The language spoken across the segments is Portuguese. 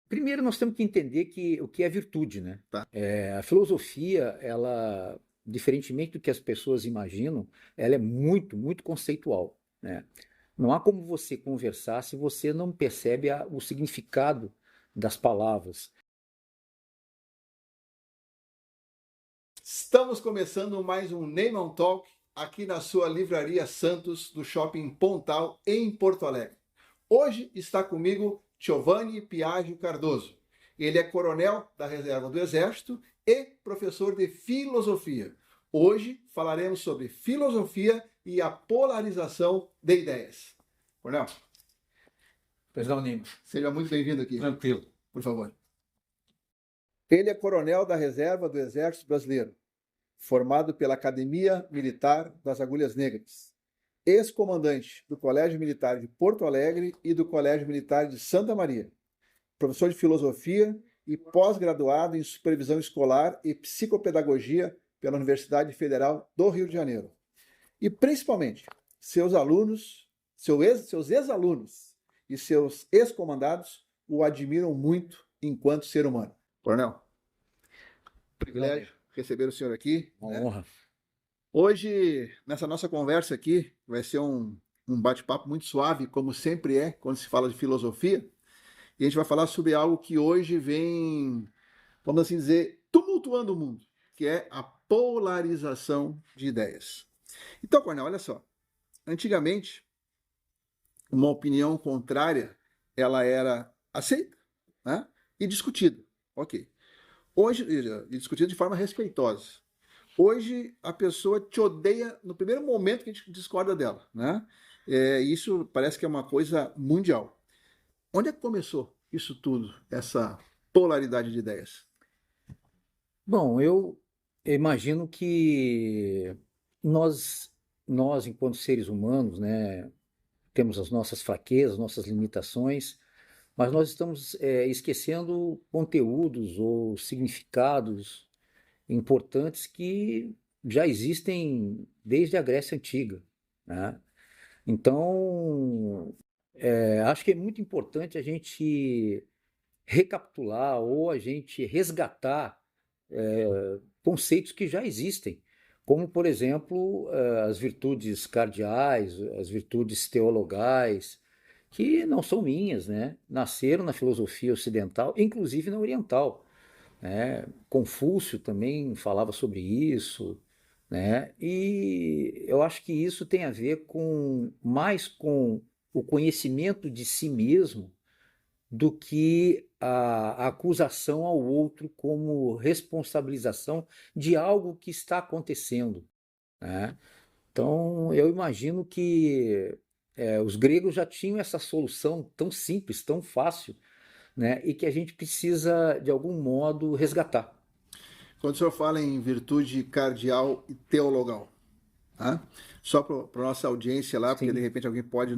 Primeiro nós temos que entender o que é virtude, né? Tá. A filosofia, ela, diferentemente do que as pessoas imaginam, ela é muito, muito conceitual, né? Não há como você conversar se você não percebe o significado das palavras. Estamos começando mais um Name on Talk aqui na sua Livraria Santos do Shopping Pontal, em Porto Alegre. Hoje está comigo Giovanni Piaggio Cardoso. Ele é coronel da Reserva do Exército e professor de filosofia. Hoje falaremos sobre filosofia e a polarização de ideias. Coronel, Presidente Nimo, seja muito bem-vindo aqui, tranquilo. por favor. Ele é coronel da Reserva do Exército Brasileiro, formado pela Academia Militar das Agulhas Negras, ex-comandante do Colégio Militar de Porto Alegre e do Colégio Militar de Santa Maria, professor de filosofia e pós-graduado em supervisão escolar e psicopedagogia pela Universidade Federal do Rio de Janeiro. E principalmente, seus alunos, seus ex-alunos e seus ex-comandados o admiram muito enquanto ser humano. Coronel, privilégio receber o senhor aqui. Uma honra. Hoje, nessa nossa conversa aqui, vai ser um bate-papo muito suave, como sempre é, quando se fala de filosofia. E a gente vai falar sobre algo que hoje vem, vamos assim dizer, tumultuando o mundo, que é a polarização de ideias. Então, Cornel, olha só. Antigamente, uma opinião contrária, ela era aceita, né? E discutida. Ok. Hoje, e discutida de forma respeitosa. Hoje a pessoa te odeia no primeiro momento que a gente discorda dela, né? Isso parece que é uma coisa mundial. Onde é que começou isso tudo, essa polaridade de ideias? Bom, eu imagino que nós, nós enquanto seres humanos, né, temos as nossas fraquezas, nossas limitações, mas nós estamos esquecendo conteúdos ou significados importantes que já existem desde a Grécia Antiga, né? Então, acho que é muito importante a gente recapitular ou a gente resgatar conceitos que já existem, como, por exemplo, as virtudes cardeais, as virtudes teologais, que não são minhas, né? Nasceram na filosofia ocidental, inclusive na oriental, né? Confúcio também falava sobre isso, né? E eu acho que isso tem a ver mais com o conhecimento de si mesmo do que a acusação ao outro como responsabilização de algo que está acontecendo, né? Então, eu imagino que os gregos já tinham essa solução tão simples, tão fácil, né? E que a gente precisa, de algum modo, resgatar. Quando o senhor fala em virtude cardeal e teologal, tá? Só para a nossa audiência lá, porque de Sim. repente alguém pode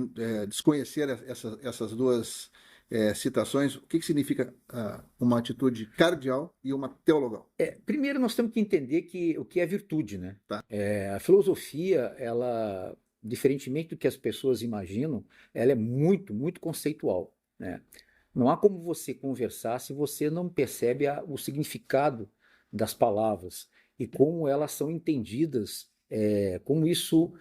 desconhecer essas duas citações, o que significa uma atitude cardeal e uma teologal? Primeiro, nós temos que entender o que é virtude, né? Tá? A filosofia, ela, diferentemente do que as pessoas imaginam, ela é muito, muito conceitual, né? Não há como você conversar se você não percebe o significado das palavras e como elas são entendidas, como isso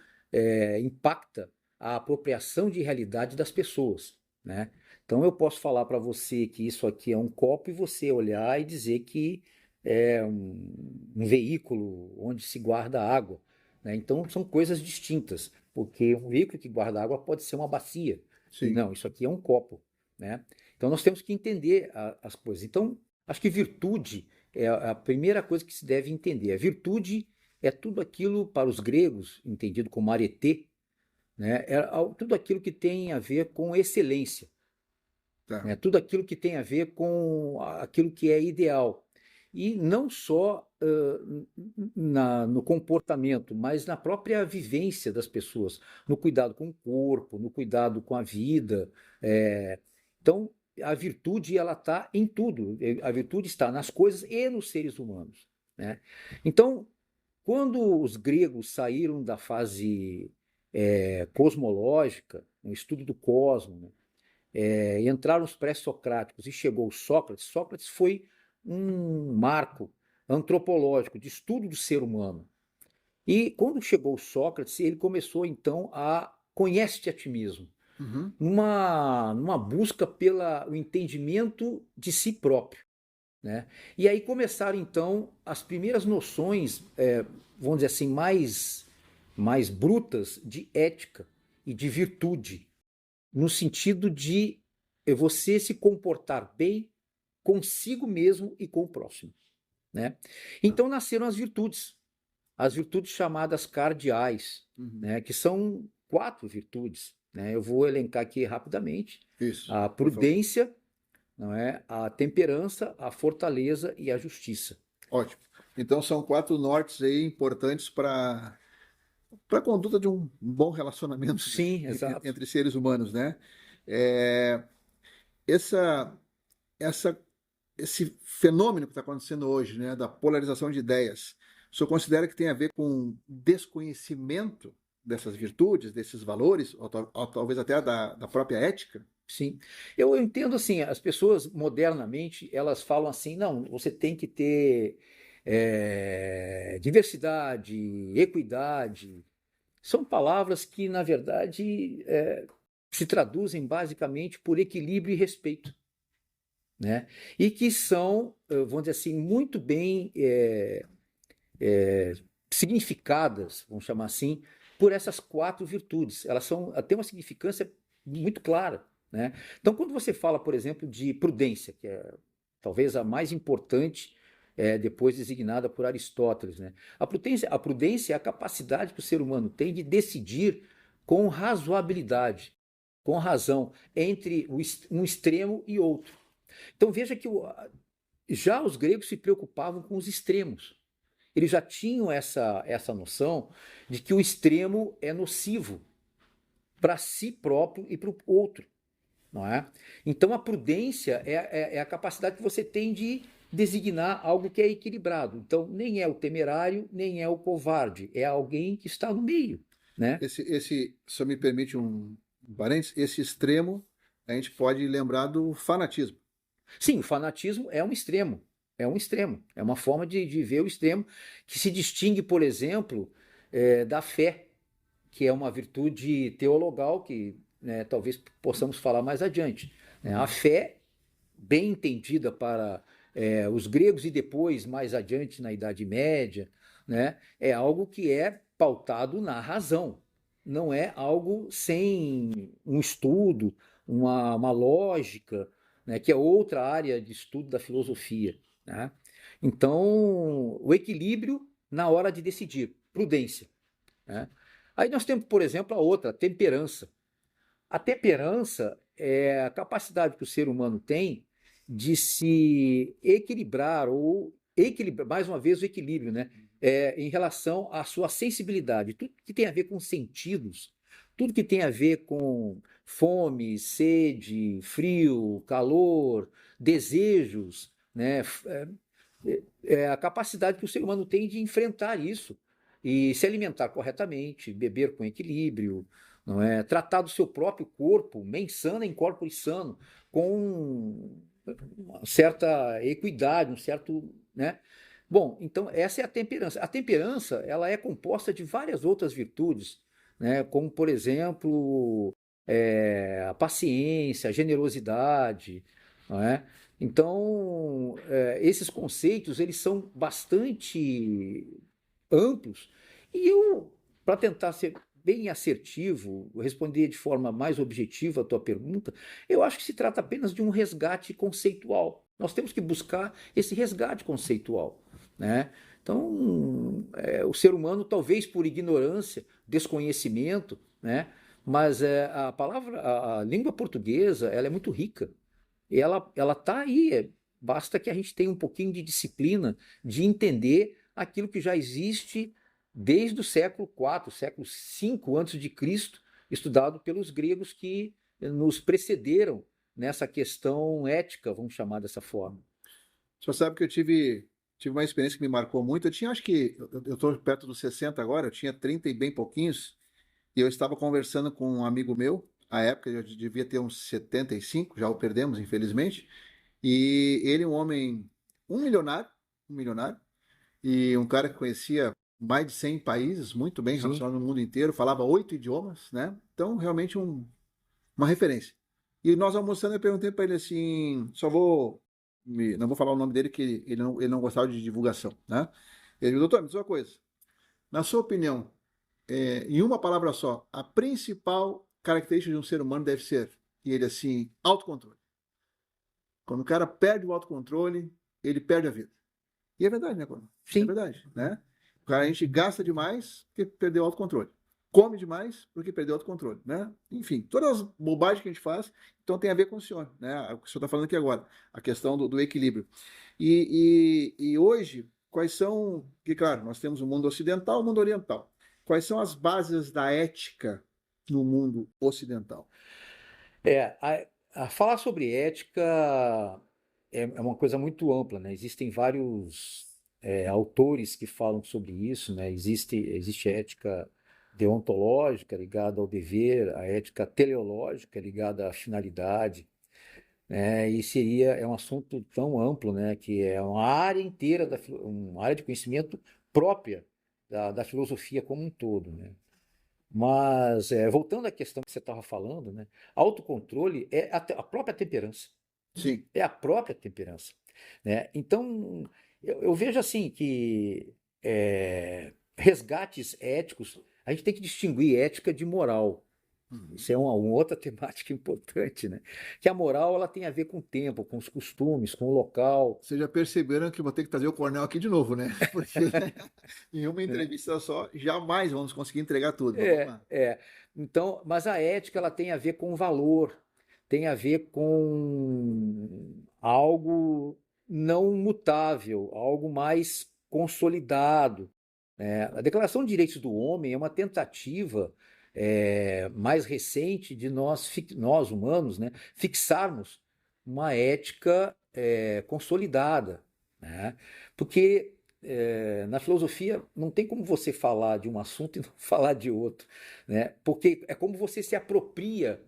impacta a apropriação de realidade das pessoas, né? Então eu posso falar para você que isso aqui é um copo e você olhar e dizer que é um veículo onde se guarda água, né? Então são coisas distintas, porque um veículo que guarda água pode ser uma bacia, e Sim. não, isso aqui é um copo, né? Então nós temos que entender as coisas. Então, acho que virtude é a primeira coisa que se deve entender. A virtude é tudo aquilo, para os gregos, entendido como arete, né? Tudo aquilo que tem a ver com excelência, Tá. né? Tudo aquilo que tem a ver com aquilo que é ideal. E não só no comportamento, mas na própria vivência das pessoas, no cuidado com o corpo, no cuidado com a vida. Então, a virtude ela está em tudo. A virtude está nas coisas e nos seres humanos, né? Então, quando os gregos saíram da fase cosmológica, o estudo do cosmos, né, entraram os pré-socráticos e chegou Sócrates, Sócrates foi um marco antropológico de estudo do ser humano. E quando chegou Sócrates, ele começou então a conhece-te a ti mesmo, Uhum. numa busca pelo entendimento de si próprio, né? E aí começaram então as primeiras noções, vamos dizer assim, mais brutas de ética e de virtude, no sentido de você se comportar bem consigo mesmo e com o próximo, né? Então nasceram as virtudes chamadas cardeais, Uhum. né? Que são 4 virtudes, né? Eu vou elencar aqui rapidamente: Isso, a por favor. prudência, não é? A temperança, a fortaleza e a justiça. Ótimo. Então são 4 nortes aí importantes para a conduta de um bom relacionamento Sim, exato. entre seres humanos, né? É, essa, essa, esse fenômeno que está acontecendo hoje, né, da polarização de ideias, o senhor considera que tem a ver com desconhecimento dessas virtudes, desses valores, ou talvez até da própria ética? Sim. Eu entendo assim, as pessoas modernamente, elas falam assim, não, você tem que ter diversidade, equidade. São palavras que, na verdade, se traduzem basicamente por equilíbrio e respeito, né? E que são, vamos dizer assim, muito bem significadas, vamos chamar assim, por essas 4 virtudes. Elas têm uma significância muito clara, né? Então, quando você fala, por exemplo, de prudência, que é talvez a mais importante, depois designada por Aristóteles, né? A prudência é a capacidade que o ser humano tem de decidir com razoabilidade, com razão, entre um extremo e outro. Então veja que já os gregos se preocupavam com os extremos. Eles já tinham essa noção de que o extremo é nocivo para si próprio e para o outro, não é? Então a prudência é a capacidade que você tem de designar algo que é equilibrado. Então nem é o temerário, nem é o covarde, é alguém que está no meio, né? Se eu me permite um parênteses, esse extremo a gente pode lembrar do fanatismo. Sim, o fanatismo é um extremo. É um extremo. É uma forma de ver o extremo que se distingue, por exemplo, da fé, que é uma virtude teologal que, né, talvez possamos falar mais adiante, né? A Uhum. fé, bem entendida para os gregos e depois, mais adiante, na Idade Média, né, é algo que é pautado na razão. Não é algo sem um estudo, uma lógica, né, que é outra área de estudo da filosofia, né? Então, o equilíbrio na hora de decidir, prudência, né? Aí nós temos, por exemplo, a outra, a temperança. A temperança é a capacidade que o ser humano tem de se equilibrar, ou equilibrar, mais uma vez, o equilíbrio, né? Em relação à sua sensibilidade. Tudo que tem a ver com sentidos, tudo que tem a ver com fome, sede, frio, calor, desejos, né? É a capacidade que o ser humano tem de enfrentar isso e se alimentar corretamente, beber com equilíbrio, não é? Tratar do seu próprio corpo, mens sana in corpore sano, com uma certa equidade, um certo, né? Bom, então essa é a temperança. A temperança, ela é composta de várias outras virtudes, né? Como, por exemplo, a paciência, a generosidade, não é? Então, esses conceitos, eles são bastante amplos e eu, para tentar ser bem assertivo, responder de forma mais objetiva a tua pergunta, eu acho que se trata apenas de um resgate conceitual. Nós temos que buscar esse resgate conceitual, né? Então, o ser humano, talvez por ignorância, desconhecimento, né? Mas a palavra, a língua portuguesa, ela é muito rica. E ela está aí. Basta que a gente tenha um pouquinho de disciplina de entender aquilo que já existe desde o século IV, século V antes de Cristo, estudado pelos gregos que nos precederam nessa questão ética, vamos chamar dessa forma. Só sabe que eu tive uma experiência que me marcou muito. Eu tinha, acho que, eu estou perto dos 60 agora, eu tinha 30 e bem pouquinhos, e eu estava conversando com um amigo meu, à época já devia ter uns 75, já o perdemos, infelizmente. E ele, um milionário, e um cara que conhecia mais de 100 países, muito bem Sim. relacionado no mundo inteiro, falava 8 idiomas, né? Então, realmente uma referência. E nós almoçando, eu perguntei para ele assim, não vou falar o nome dele, que ele não gostava de divulgação, né? Ele disse, doutor, me diz uma coisa, na sua opinião, em uma palavra só, a principal característica de um ser humano deve ser, e ele assim, autocontrole. Quando o cara perde o autocontrole, ele perde a vida. E é verdade, né, Conan? É Sim. verdade, né? A gente gasta demais porque perdeu o autocontrole. Come demais porque perdeu o autocontrole, né? Enfim, todas as bobagens que a gente faz, então tem a ver com o senhor, né? O que o senhor está falando aqui agora, a questão do equilíbrio. E hoje, quais são... Que, claro, nós temos o mundo ocidental e o mundo oriental. Quais são as bases da ética no mundo ocidental? É, falar sobre ética é uma coisa muito ampla, né? Existem vários autores que falam sobre isso, né? Existe ética deontológica ligada ao dever, a ética teleológica ligada à finalidade, né? É um assunto tão amplo, né? Que é uma área inteira, uma área de conhecimento própria da filosofia como um todo, né? Mas, voltando à questão que você estava falando, né? Autocontrole é a própria temperança. Sim, É a própria temperança, né? Então, eu vejo assim que resgates éticos, a gente tem que distinguir ética de moral. Isso é uma outra temática importante, né? Que a moral ela tem a ver com o tempo, com os costumes, com o local. vocês já perceberam que eu vou ter que trazer o Cornel aqui de novo, né? Porque em uma Né? entrevista só, jamais vamos conseguir entregar tudo. Mas vamos É, lá. é. Então, mas a ética ela tem a ver com valor, tem a ver com algo não mutável, algo mais consolidado, né? A Declaração de Direitos do Homem é uma tentativa mais recente de nós humanos, né, fixarmos uma ética consolidada, né? Porque na filosofia não tem como você falar de um assunto e não falar de outro, né? Porque é como você se apropria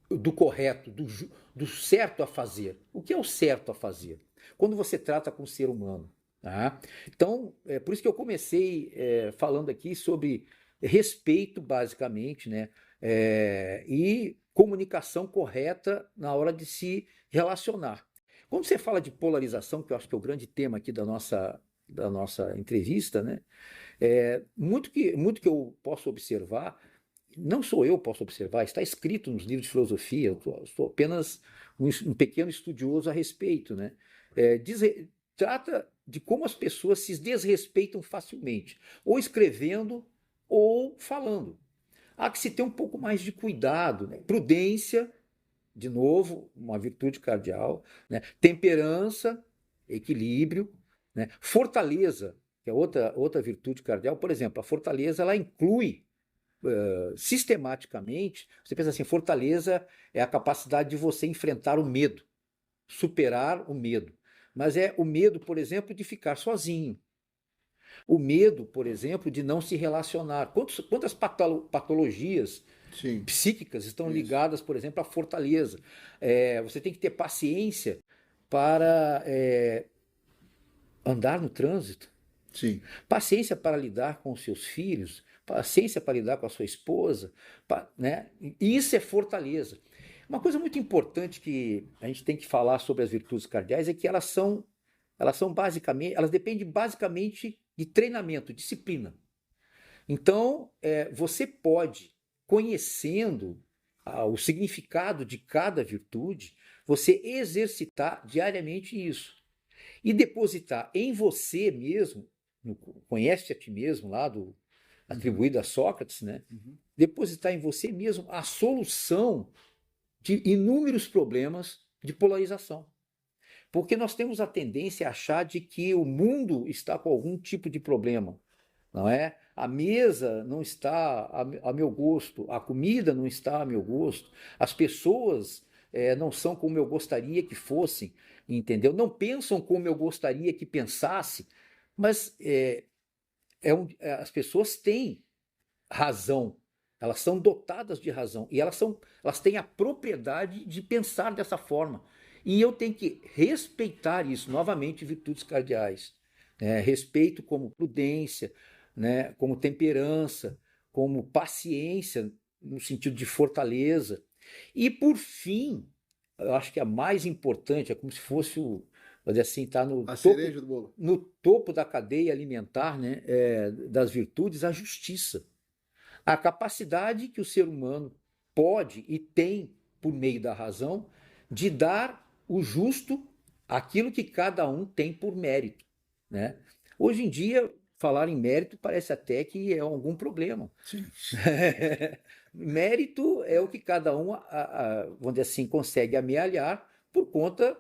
do correto, do certo a fazer. O que é o certo a fazer? Quando você trata com o ser humano. Tá? Então, é por isso que eu comecei falando aqui sobre respeito, basicamente, né? E comunicação correta na hora de se relacionar. Quando você fala de polarização, que eu acho que é o grande tema aqui da nossa entrevista, né? Muito que eu posso observar, não sou eu que posso observar, está escrito nos livros de filosofia, eu sou apenas um pequeno estudioso a respeito, né? Trata de como as pessoas se desrespeitam facilmente, ou escrevendo ou falando. Há que se ter um pouco mais de cuidado, né? Prudência, de novo, uma virtude cardeal, né? Temperança, equilíbrio, né? Fortaleza, que é outra virtude cardeal. Por exemplo, a fortaleza ela inclui sistematicamente, você pensa assim, fortaleza é a capacidade de você enfrentar o medo, superar o medo. Mas é o medo, por exemplo, de ficar sozinho. O medo, por exemplo, de não se relacionar. Quantas patologias Sim, psíquicas estão isso. ligadas, por exemplo, à fortaleza? Você tem que ter paciência para andar no trânsito, Sim, paciência para lidar com os seus filhos, paciência para lidar com a sua esposa, né? E isso é fortaleza. Uma coisa muito importante que a gente tem que falar sobre as virtudes cardeais é que elas são basicamente, elas dependem basicamente de treinamento, disciplina. Então, você pode, conhecendo o significado de cada virtude, você exercitar diariamente isso e depositar em você mesmo, no Conhece a ti mesmo, lá uhum, atribuído a Sócrates, né? uhum, Depositar em você mesmo a solução de inúmeros problemas de polarização. Porque nós temos a tendência a achar de que o mundo está com algum tipo de problema, não é? A mesa não está a meu gosto, a comida não está a meu gosto, as pessoas não são como eu gostaria que fossem, entendeu? Não pensam como eu gostaria que pensasse, mas as pessoas têm razão, elas são dotadas de razão e elas têm a propriedade de pensar dessa forma. E eu tenho que respeitar isso, novamente, virtudes cardeais. Né? Respeito como prudência, né? Como temperança, como paciência, no sentido de fortaleza. E, por fim, eu acho que a mais importante, é como se fosse vou dizer assim, está A cereja do bolo. no topo da cadeia alimentar, né? Das virtudes, a justiça. A capacidade que o ser humano pode e tem, por meio da razão, de dar o justo aquilo que cada um tem por mérito. Né? Hoje em dia, falar em mérito parece até que é algum problema. Sim. Mérito é o que cada um, vamos dizer assim, consegue amealhar por conta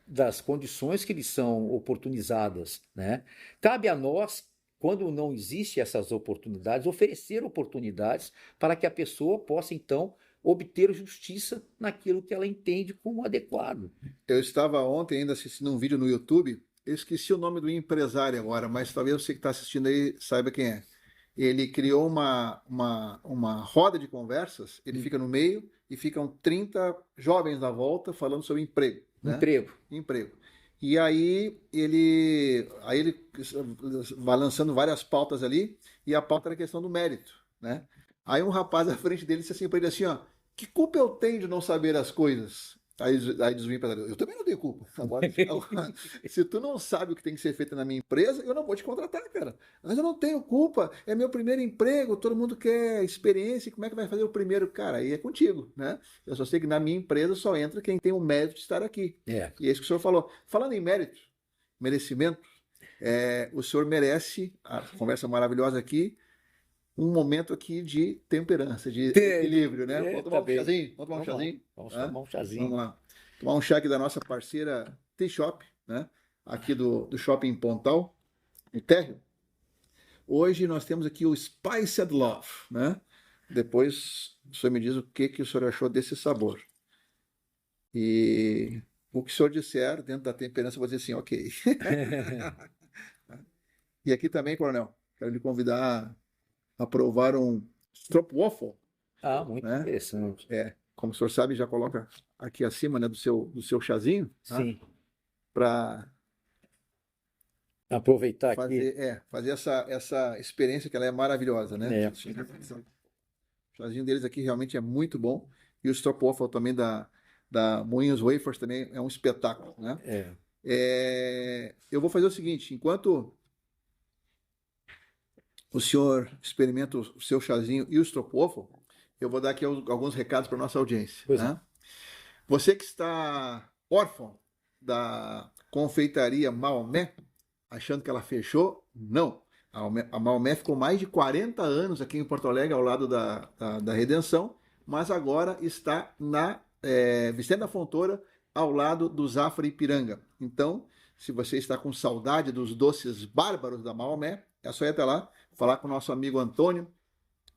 das condições que lhes são oportunizadas. Né? Cabe a nós, quando não existem essas oportunidades, oferecer oportunidades para que a pessoa possa, então, obter justiça naquilo que ela entende como adequado. Eu estava ontem ainda assistindo um vídeo no YouTube, eu esqueci o nome do empresário agora, mas talvez você que está assistindo aí saiba quem é. Ele criou uma roda de conversas, ele fica no meio e ficam 30 jovens na volta falando sobre emprego. Né? Emprego. E aí ele vai lançando várias pautas ali, e a pauta era a questão do mérito, né? Aí um rapaz à frente dele disse assim para ele assim, ó, que culpa eu tenho de não saber as coisas? Aí diz o empresário, eu também não tenho culpa. Agora, se tu não sabe o que tem que ser feito na minha empresa, eu não vou te contratar, cara. Mas eu não tenho culpa, é meu primeiro emprego, todo mundo quer experiência, como é que vai fazer o primeiro? Cara, aí é contigo, né? Eu só sei que na minha empresa só entra quem tem o mérito de estar aqui. E é isso que o senhor falou. Falando em mérito, merecimento, o senhor merece, a conversa maravilhosa aqui, um momento aqui de temperança, de equilíbrio, né? Vamos tomar um chazinho? Vamos tomar um chazinho? Vamos tomar um chazinho. Vamos lá. Tomar um chá aqui da nossa parceira T-Shop, né? Aqui do Shopping Pontal, em Térreo. Hoje nós temos aqui o Spiced Love, né? Depois o senhor me diz o que o senhor achou desse sabor. E o que o senhor disser dentro da temperança, eu vou dizer assim, ok. E aqui também, Coronel, quero lhe convidar a provar um Stroopwafel. Muito interessante. Como o senhor sabe, já coloca aqui acima, né, do seu chazinho. Sim. Tá? Para aproveitar fazer essa experiência que ela é maravilhosa, né? O chazinho deles aqui realmente é muito bom. E o Stroopwafel também da Moinhos Wafers também é um espetáculo, né? Eu vou fazer o seguinte, enquanto o senhor experimenta o seu chazinho e o Stroopwafel, eu vou dar aqui alguns recados para a nossa audiência. Né? Você que está órfão da confeitaria Maomé, achando que ela fechou, não. A Maomé ficou mais de 40 anos aqui em Porto Alegre, ao lado da Redenção, mas agora está na Vicente da Fontoura, ao lado do Zafra Ipiranga. Então, se você está com saudade dos doces bárbaros da Maomé, é só ir até lá, falar com o nosso amigo Antônio,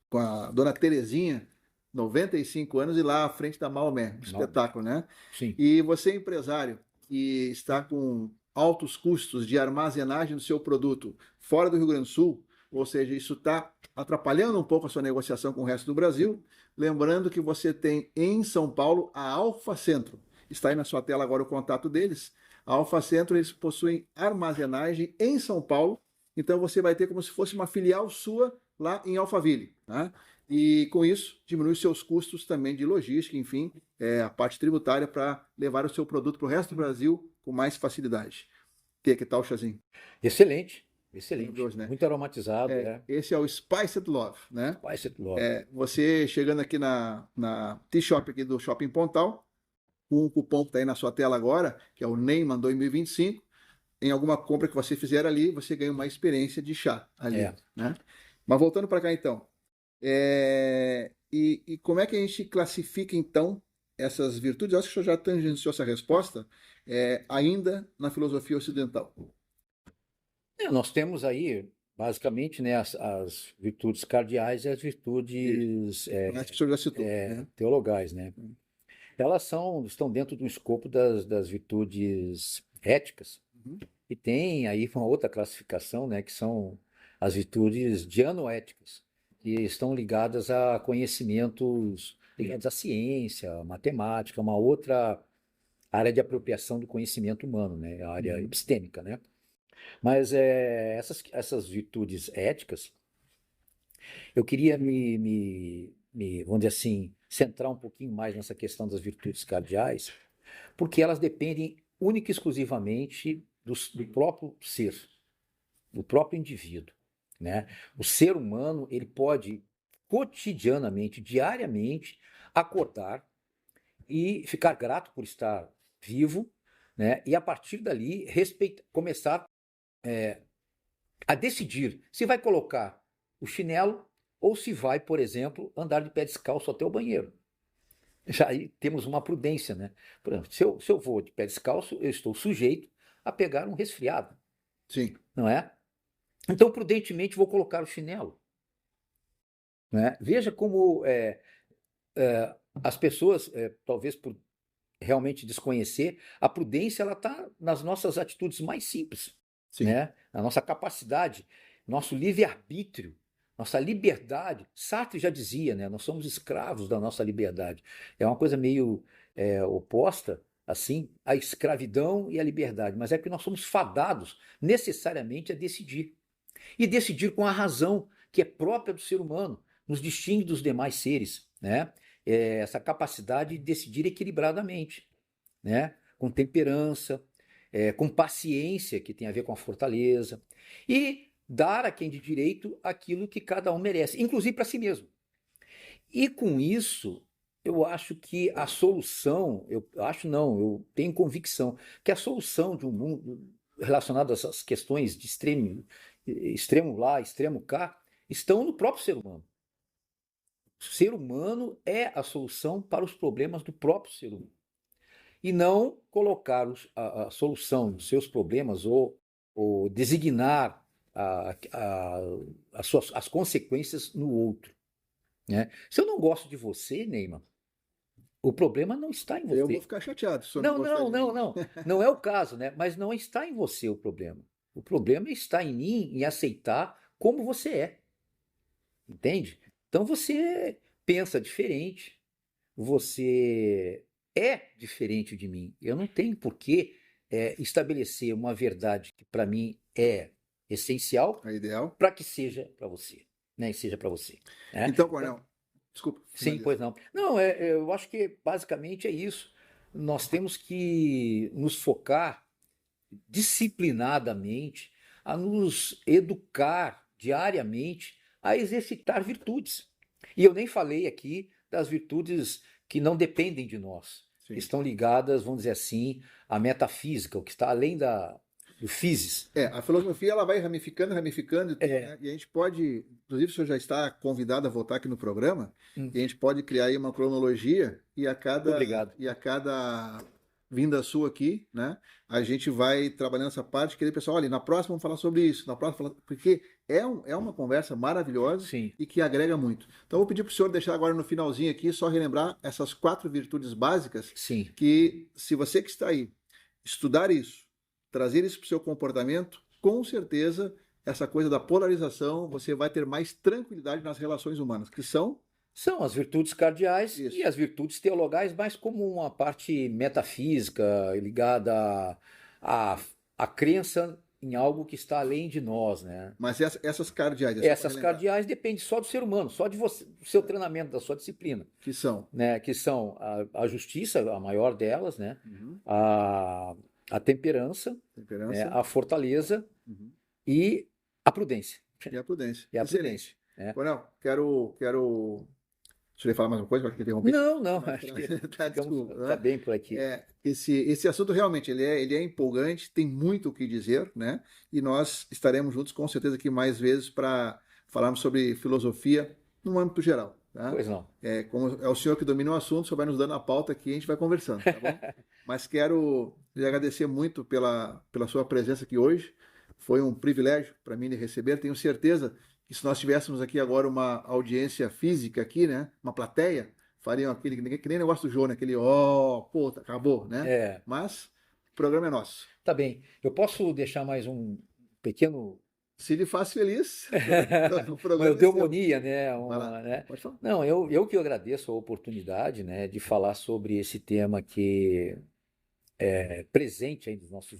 com a dona Terezinha, 95 anos, e lá à frente da Maomé. Espetáculo, né? Sim. E você, empresário, que está com altos custos de armazenagem do seu produto fora do Rio Grande do Sul, ou seja, isso está atrapalhando um pouco a sua negociação com o resto do Brasil, lembrando que você tem em São Paulo a Alfa Centro. Está aí na sua tela agora o contato deles. A Alfa Centro, eles possuem armazenagem em São Paulo, então você vai ter como se fosse uma filial sua lá em Alphaville, tá? E com isso, diminui seus custos também de logística, enfim, a parte tributária para levar o seu produto para o resto do Brasil com mais facilidade. Que tal o chazinho? Excelente, excelente. Né? Muito aromatizado. Esse é o Spiced Love, né? Spiced Love. Você chegando aqui na T-Shop aqui do Shopping Pontal, com o cupom que está aí na sua tela agora, que é o Neyman 2025, em alguma compra que você fizer ali, você ganha uma experiência de chá ali. Né? Mas voltando para cá então, e como é que a gente classifica então essas virtudes? Eu acho que o senhor já tangenciou essa resposta, ainda na filosofia ocidental. Nós temos aí, basicamente, né, as virtudes cardeais e as virtudes acho que o senhor já citou, né? teologais. Né? Elas estão dentro do escopo das virtudes éticas. E tem aí uma outra classificação, né, que são as virtudes dianoéticas, e estão ligadas a conhecimentos ligados à ciência, à matemática, uma outra área de apropriação do conhecimento humano, né? A área Uhum. epistêmica, né? Mas essas virtudes éticas, eu queria vamos dizer assim, centrar um pouquinho mais nessa questão das virtudes cardeais, porque elas dependem única e exclusivamente do próprio ser, do próprio indivíduo, né? O ser humano, ele pode cotidianamente, diariamente, acordar e ficar grato por estar vivo, né? E a partir dali começar a decidir se vai colocar o chinelo ou se vai, por exemplo, andar de pé descalço até o banheiro. Já aí temos uma prudência, né? Por exemplo, se eu vou de pé descalço, eu estou sujeito a pegar um resfriado, Sim. não é? Então, prudentemente, vou colocar o chinelo. Né? Veja como as pessoas, talvez por realmente desconhecer, a prudência ela está nas nossas atitudes mais simples, Sim. né? Na nossa capacidade, nosso livre-arbítrio, nossa liberdade. Sartre já dizia, né? Nós somos escravos da nossa liberdade. É uma coisa meio oposta, assim, à escravidão e à liberdade, mas é que nós somos fadados necessariamente a decidir. E decidir com a razão que é própria do ser humano, nos distingue dos demais seres, né? Essa capacidade de decidir equilibradamente, né? Com temperança, com paciência, que tem a ver com a fortaleza, e dar a quem de direito aquilo que cada um merece, inclusive para si mesmo. E com isso, eu acho que a solução, eu acho não, eu tenho convicção que a solução de um mundo relacionado a essas questões de extremo lá, extremo cá, estão no próprio ser humano. O ser humano é a solução para os problemas do próprio ser humano. E não colocar a solução dos seus problemas ou designar as consequências no outro. Né? Se eu não gosto de você, Neymar, o problema não está em Eu vou você. ficar chateado se o senhor não Não, gostar não, de não, mim. não. Não é o caso, né? Mas não está em você o problema. O problema está em mim, em aceitar como você é. Entende? Então você pensa diferente, você é diferente de mim. Eu não tenho por que estabelecer uma verdade que para mim é essencial É ideal. para que seja para você, né? E seja para você. Né? Então, Então, Cornel, desculpa, sim, finaliza. pois não. Não, eu acho que basicamente é isso. Nós temos que nos focar disciplinadamente a nos educar diariamente a exercitar virtudes. E eu nem falei aqui das virtudes que não dependem de nós, que Sim. estão ligadas, vamos dizer assim, à metafísica, o que está além do physis. A filosofia ela vai ramificando, ramificando, É, né? E a gente pode, inclusive o senhor já está convidado a voltar aqui no programa, e a hum, gente pode criar aí uma cronologia obrigado. e a cada vinda sua aqui, né? A gente vai trabalhando essa parte, que aí, pessoal, olha, na próxima vamos falar sobre isso, na próxima, porque é uma conversa maravilhosa Sim, e que agrega muito. Então, eu vou pedir para o senhor deixar agora no finalzinho aqui, só relembrar essas 4 virtudes básicas, sim. que se você que está aí estudar isso, trazer isso para o seu comportamento, com certeza essa coisa da polarização, você vai ter mais tranquilidade nas relações humanas, que são São as virtudes cardeais e isso. as virtudes teologais, mais como uma parte metafísica ligada à, à crença em algo que está além de nós, né? Mas essas cardeais, é só para Essas relembrar, cardeais dependem só do ser humano, só de você, do seu treinamento, da sua disciplina, que são né? Que são a justiça, a maior delas, né? uhum, A, a temperança, né? temperança A fortaleza uhum, e a prudência. e a prudência. E a prudência, Excelente. né? Coronel, quero. Deixa eu falar mais uma coisa, para interromper. Não, não, Não, acho que tá, ficamos, desculpa, tá né? bem por aqui. Esse assunto realmente ele é empolgante, tem muito o que dizer, né? E nós estaremos juntos com certeza aqui mais vezes para falarmos sobre filosofia no âmbito geral, tá? Pois não. Como é o senhor que domina o assunto, o senhor vai nos dando a pauta aqui e a gente vai conversando, tá bom? Mas quero lhe agradecer muito pela sua presença aqui hoje. Foi um privilégio para mim lhe receber. Tenho certeza que se nós tivéssemos aqui agora uma audiência física aqui, né? Uma plateia, fariam aquele que nem negócio do Jô, né? Aquele pô, acabou, né? É, Mas o programa é nosso. tá bem. Eu posso deixar mais um pequeno Se lhe faz feliz, o Uma programa é seu. eudemonia, né? Vai lá, Né? pode falar. Não, eu que agradeço a oportunidade, né, de falar sobre esse tema que é presente aí no nosso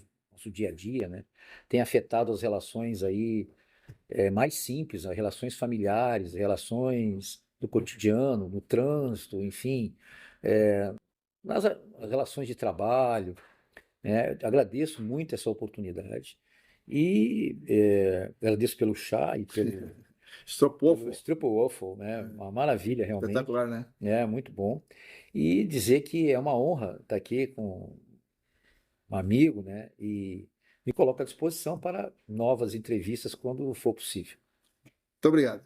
dia a dia, né? Tem afetado as relações aí mais simples, as relações familiares, relações do cotidiano, no trânsito, enfim, as relações de trabalho, né? Agradeço muito essa oportunidade e agradeço pelo chá e pelo Stroopwafel. Stroopwafel, né? Uma maravilha realmente, Espetacular, né? é muito bom. E dizer que é uma honra estar aqui com um amigo, né? E me coloco à disposição para novas entrevistas quando for possível. Muito obrigado.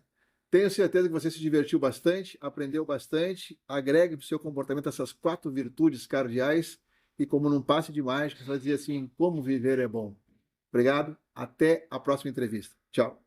Tenho certeza que você se divertiu bastante, aprendeu bastante. Agregue para o seu comportamento essas 4 virtudes cardeais e, como num passe de mágica, você vai dizer assim: como viver é bom. Obrigado. Até a próxima entrevista. Tchau.